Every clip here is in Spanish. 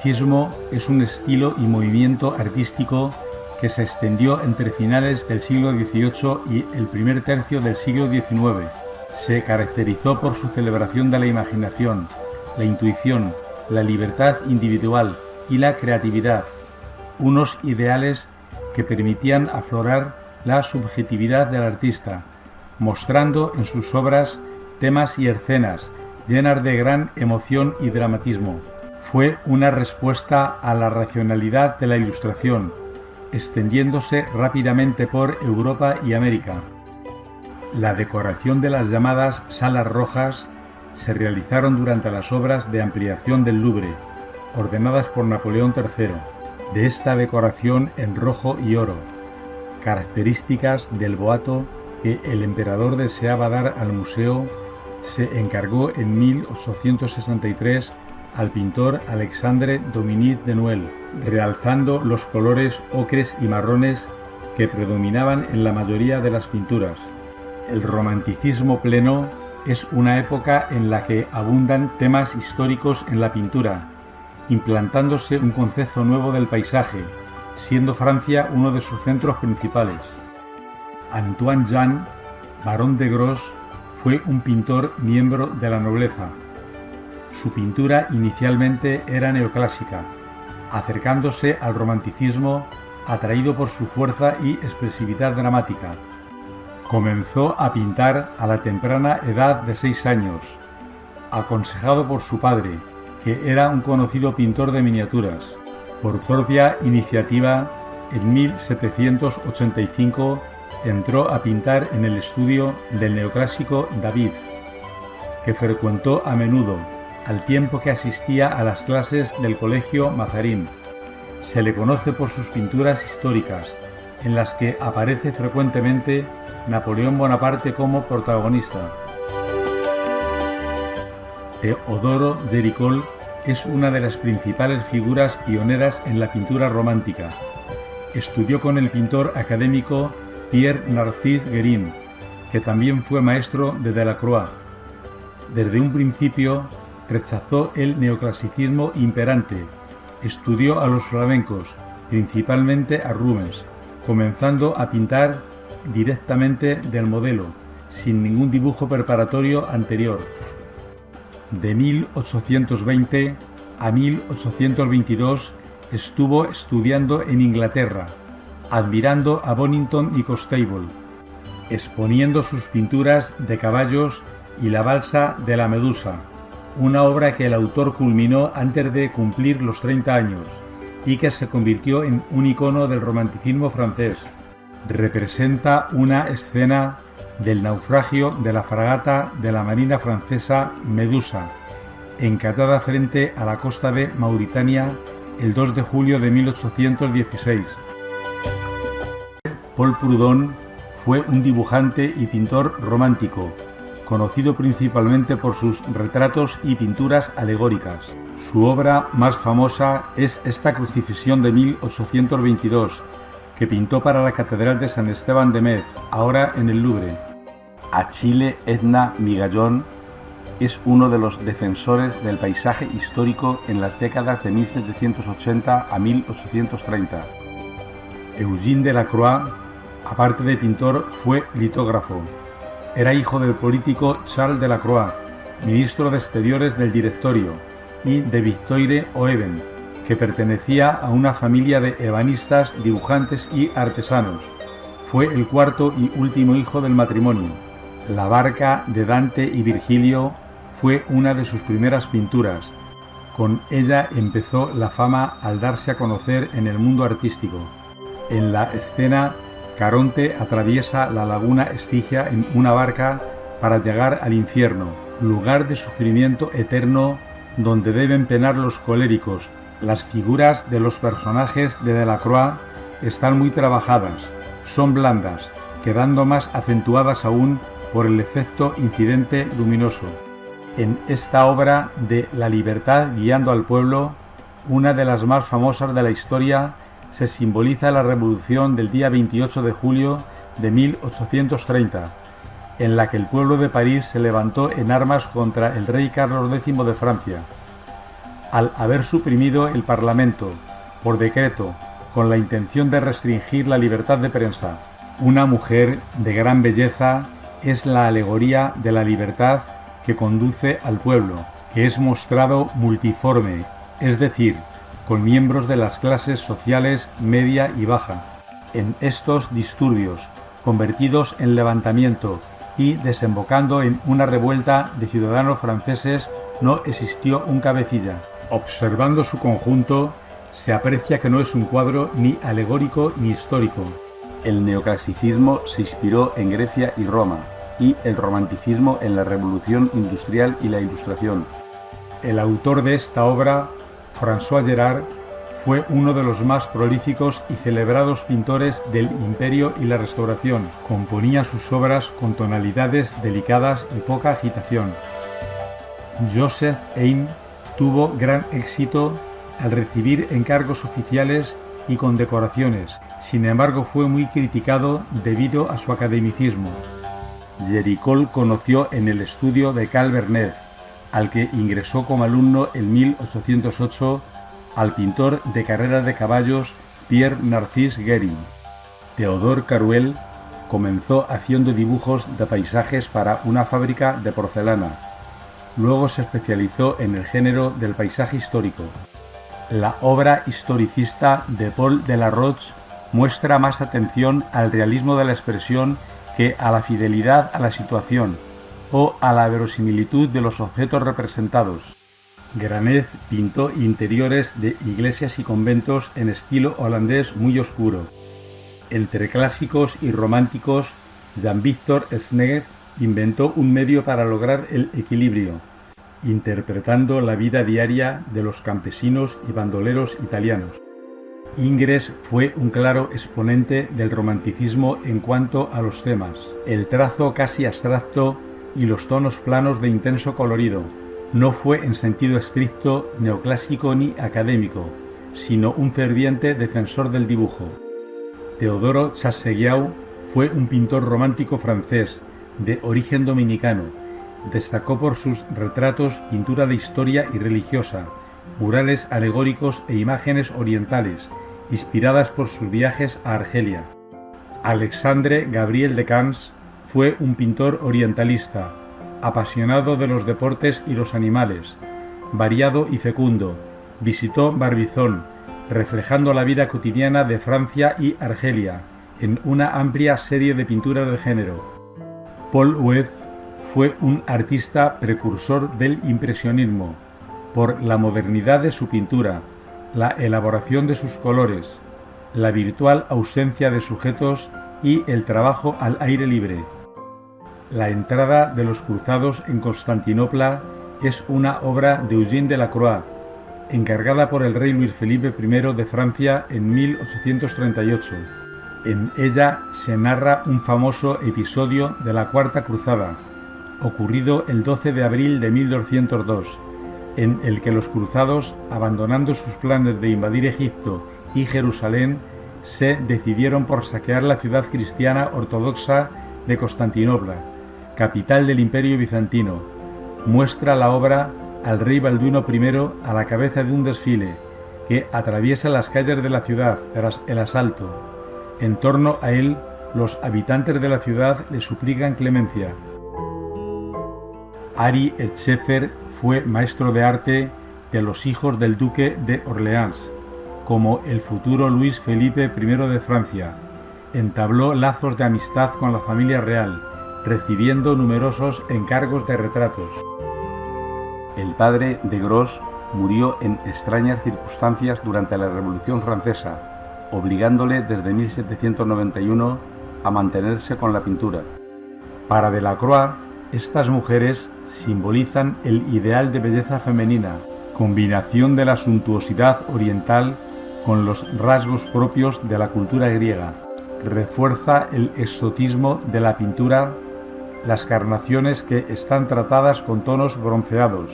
romanticismo es un estilo y movimiento artístico que se extendió entre finales del siglo XVIII y el primer tercio del siglo XIX. Se caracterizó por su celebración de la imaginación, la intuición, la libertad individual y la creatividad, unos ideales que permitían aflorar la subjetividad del artista, mostrando en sus obras temas y escenas llenas de gran emoción y dramatismo. Fue una respuesta a la racionalidad de la Ilustración, extendiéndose rápidamente por Europa y América. La decoración de las llamadas salas rojas se realizaron durante las obras de ampliación del Louvre, ordenadas por Napoleón III. De esta decoración en rojo y oro, características del boato que el emperador deseaba dar al museo, se encargó en 1863 al pintor Alexandre Dominique de Nouel, realzando los colores ocres y marrones que predominaban en la mayoría de las pinturas. El romanticismo pleno es una época en la que abundan temas históricos en la pintura, implantándose un concepto nuevo del paisaje, siendo Francia uno de sus centros principales. Antoine Jean, barón de Gros, fue un pintor miembro de la nobleza. Su pintura inicialmente era neoclásica, acercándose al romanticismo atraído por su fuerza y expresividad dramática. Comenzó a pintar a la temprana edad de 6 años, aconsejado por su padre, que era un conocido pintor de miniaturas. Por propia iniciativa, en 1785 entró a pintar en el estudio del neoclásico David, que frecuentó a menudo, al tiempo que asistía a las clases del Colegio Mazarin. Se le conoce por sus pinturas históricas, en las que aparece frecuentemente Napoleón Bonaparte como protagonista. Teodoro Géricault es una de las principales figuras pioneras en la pintura romántica. Estudió con el pintor académico Pierre Narcisse Guérin, que también fue maestro de Delacroix. Desde un principio rechazó el neoclasicismo imperante, estudió a los flamencos, principalmente a Rubens, comenzando a pintar directamente del modelo, sin ningún dibujo preparatorio anterior. De 1820 a 1822 estuvo estudiando en Inglaterra, admirando a Bonington y Constable, exponiendo sus pinturas de caballos y la balsa de la Medusa, una obra que el autor culminó antes de cumplir los 30 años y que se convirtió en un icono del romanticismo francés. Representa una escena del naufragio de la fragata de la marina francesa Medusa, encatada frente a la costa de Mauritania el 2 de julio de 1816. Paul Prud'hon fue un dibujante y pintor romántico, conocido principalmente por sus retratos y pinturas alegóricas. Su obra más famosa es esta Crucifixión de 1822, que pintó para la Catedral de San Esteban de Metz, ahora en el Louvre. Achille Edna Migallón es uno de los defensores del paisaje histórico en las décadas de 1780 a 1830. Eugène Delacroix, aparte de pintor, fue litógrafo. Era hijo del político Charles Delacroix, ministro de Exteriores del Directorio, y de Victoire Oeben, que pertenecía a una familia de ebanistas, dibujantes y artesanos. Fue el cuarto y último hijo del matrimonio. La barca de Dante y Virgilio fue una de sus primeras pinturas. Con ella empezó la fama al darse a conocer en el mundo artístico. En la escena, Caronte atraviesa la laguna Estigia en una barca para llegar al infierno, lugar de sufrimiento eterno donde deben penar los coléricos. Las figuras de los personajes de Delacroix están muy trabajadas, son blandas, quedando más acentuadas aún por el efecto incidente luminoso. En esta obra de la libertad guiando al pueblo, una de las más famosas de la historia, se simboliza la revolución del día 28 de julio de 1830, en la que el pueblo de París se levantó en armas contra el rey Carlos X de Francia. al haber suprimido el Parlamento, por decreto, con la intención de restringir la libertad de prensa. Una mujer de gran belleza es la alegoría de la libertad que conduce al pueblo, que es mostrado multiforme, es decir, con miembros de las clases sociales media y baja. En estos disturbios, convertidos en levantamiento y desembocando en una revuelta de ciudadanos franceses, no existió un cabecilla. Observando su conjunto, se aprecia que no es un cuadro ni alegórico ni histórico. El neoclasicismo se inspiró en Grecia y Roma, y el romanticismo en la Revolución Industrial y la Ilustración. El autor de esta obra, François Gérard, fue uno de los más prolíficos y celebrados pintores del Imperio y la Restauración. Componía sus obras con tonalidades delicadas y poca agitación. Joseph Haydn tuvo gran éxito al recibir encargos oficiales y condecoraciones. Sin embargo, fue muy criticado debido a su academicismo. Géricault conoció en el estudio de Carl Vernet, al que ingresó como alumno en 1808, al pintor de carreras de caballos Pierre Narcisse Guérin. Théodore Carouel comenzó haciendo dibujos de paisajes para una fábrica de porcelana. Luego se especializó en el género del paisaje histórico. La obra historicista de Paul Delaroche muestra más atención al realismo de la expresión que a la fidelidad a la situación o a la verosimilitud de los objetos representados. Granet pintó interiores de iglesias y conventos en estilo holandés muy oscuro. Entre clásicos y románticos, Jean-Victor Snege inventó un medio para lograr el equilibrio, interpretando la vida diaria de los campesinos y bandoleros italianos. Ingres fue un claro exponente del romanticismo en cuanto a los temas, el trazo casi abstracto y los tonos planos de intenso colorido. No fue en sentido estricto neoclásico ni académico, sino un ferviente defensor del dibujo. Teodoro Chassaigne fue un pintor romántico francés, de origen dominicano. Destacó por sus retratos, pintura de historia y religiosa, murales alegóricos e imágenes orientales, inspiradas por sus viajes a Argelia. Alexandre Gabriel de Camps fue un pintor orientalista, apasionado de los deportes y los animales, variado y fecundo. Visitó Barbizon, reflejando la vida cotidiana de Francia y Argelia, en una amplia serie de pinturas de género. Paul Huet fue un artista precursor del impresionismo, por la modernidad de su pintura, la elaboración de sus colores, la virtual ausencia de sujetos y el trabajo al aire libre. La entrada de los cruzados en Constantinopla es una obra de Eugène Delacroix, encargada por el rey Luis Felipe I de Francia en 1838. En ella se narra un famoso episodio de la Cuarta Cruzada, ocurrido el 12 de abril de 1202, en el que los cruzados, abandonando sus planes de invadir Egipto y Jerusalén, se decidieron por saquear la ciudad cristiana ortodoxa de Constantinopla, capital del Imperio Bizantino. Muestra la obra al rey Balduino I a la cabeza de un desfile que atraviesa las calles de la ciudad tras el asalto. En torno a él, los habitantes de la ciudad le suplican clemencia. Ary Scheffer fue maestro de arte de los hijos del duque de Orleans, como el futuro Luis Felipe I de Francia. Entabló lazos de amistad con la familia real, recibiendo numerosos encargos de retratos. El padre de Gros murió en extrañas circunstancias durante la Revolución Francesa, obligándole desde 1791 a mantenerse con la pintura. Para Delacroix, estas mujeres simbolizan el ideal de belleza femenina, combinación de la suntuosidad oriental con los rasgos propios de la cultura griega. Refuerza el exotismo de la pintura, las carnaciones que están tratadas con tonos bronceados.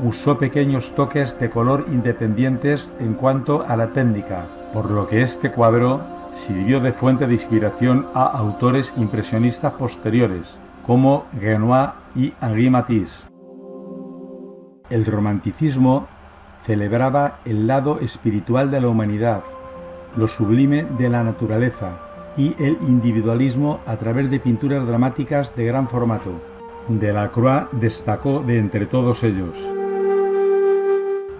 Usó pequeños toques de color independientes en cuanto a la técnica, por lo que este cuadro sirvió de fuente de inspiración a autores impresionistas posteriores, como Renoir y Henri Matisse. El romanticismo celebraba el lado espiritual de la humanidad, lo sublime de la naturaleza y el individualismo a través de pinturas dramáticas de gran formato. Delacroix destacó de entre todos ellos.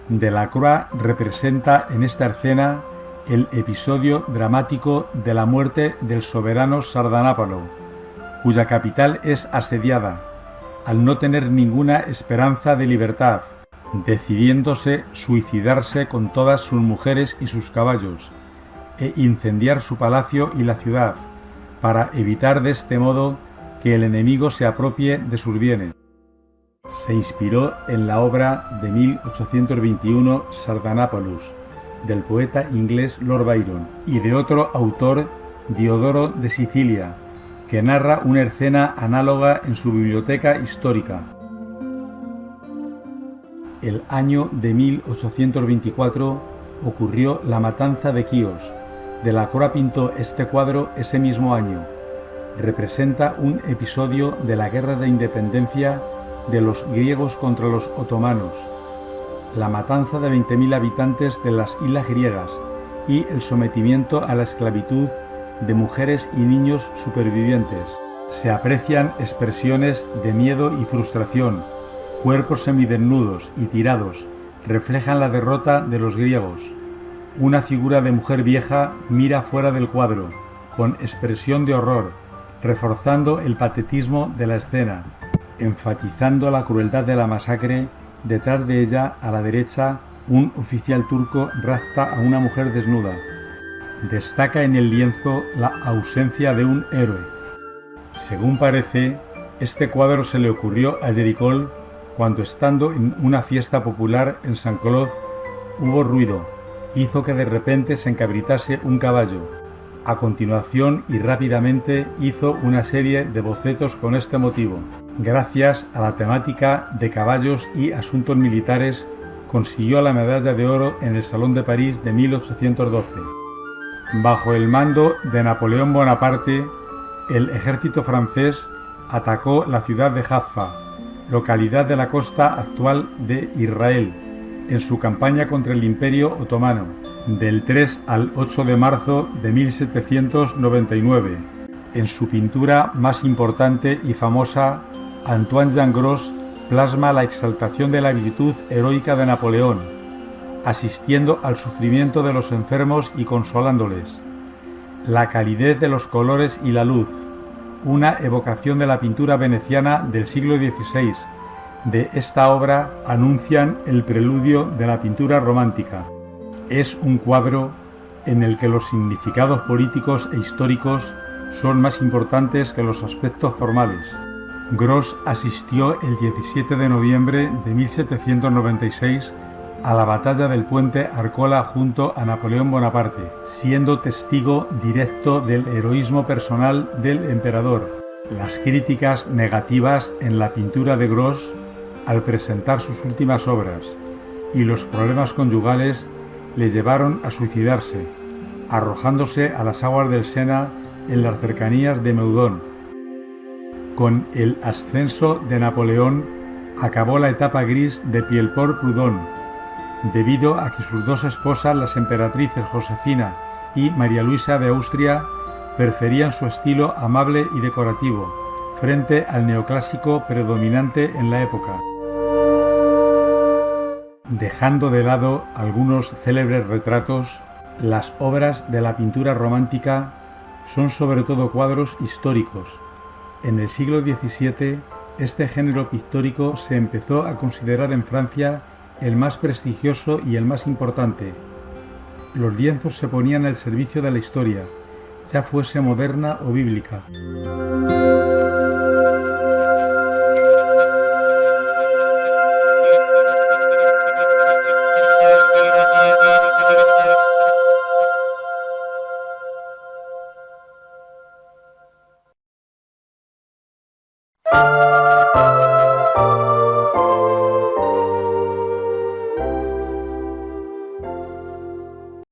Delacroix representa en esta escena el episodio dramático de la muerte del soberano Sardanápalo, cuya capital es asediada, al no tener ninguna esperanza de libertad, decidiéndose suicidarse con todas sus mujeres y sus caballos, e incendiar su palacio y la ciudad, para evitar de este modo que el enemigo se apropie de sus bienes. Se inspiró en la obra de 1821 Sardanapalus, del poeta inglés Lord Byron, y de otro autor, Diodoro de Sicilia, que narra una escena análoga en su biblioteca histórica. El año de 1824 ocurrió la matanza de Quíos. Delacroix pintó este cuadro ese mismo año. Representa un episodio de la guerra de independencia de los griegos contra los otomanos, la matanza de 20.000 habitantes de las islas griegas y el sometimiento a la esclavitud de mujeres y niños supervivientes. Se aprecian expresiones de miedo y frustración, cuerpos semidesnudos y tirados reflejan la derrota de los griegos. Una figura de mujer vieja mira fuera del cuadro, con expresión de horror, reforzando el patetismo de la escena, enfatizando la crueldad de la masacre. Detrás de ella, a la derecha, un oficial turco rapta a una mujer desnuda. Destaca en el lienzo la ausencia de un héroe. Según parece, este cuadro se le ocurrió a Géricault cuando, estando en una fiesta popular en Saint-Cloud, hubo ruido. Hizo que de repente se encabritase un caballo. A continuación y rápidamente hizo una serie de bocetos con este motivo. Gracias a la temática de caballos y asuntos militares, consiguió la medalla de oro en el Salón de París de 1812. Bajo el mando de Napoleón Bonaparte, el ejército francés atacó la ciudad de Jaffa, localidad de la costa actual de Israel, en su campaña contra el Imperio Otomano, del 3 al 8 de marzo de 1799. En su pintura más importante y famosa, Antoine Jean Gros plasma la exaltación de la virtud heroica de Napoleón, asistiendo al sufrimiento de los enfermos y consolándoles. La calidez de los colores y la luz, una evocación de la pintura veneciana del siglo XVI, de esta obra anuncian el preludio de la pintura romántica. Es un cuadro en el que los significados políticos e históricos son más importantes que los aspectos formales. Gros asistió el 17 de noviembre de 1796 a la batalla del puente Arcola junto a Napoleón Bonaparte, siendo testigo directo del heroísmo personal del emperador. Las críticas negativas en la pintura de Gros al presentar sus últimas obras y los problemas conyugales le llevaron a suicidarse, arrojándose a las aguas del Sena en las cercanías de Meudon. Con el ascenso de Napoleón acabó la etapa gris de Pierre-Paul-Prud'hon, debido a que sus dos esposas, las emperatrices Josefina y María Luisa de Austria, preferían su estilo amable y decorativo frente al neoclásico predominante en la época. Dejando de lado algunos célebres retratos, las obras de la pintura romántica son sobre todo cuadros históricos. En el siglo XVII, este género pictórico se empezó a considerar en Francia el más prestigioso y el más importante. Los lienzos se ponían al servicio de la historia, ya fuese moderna o bíblica.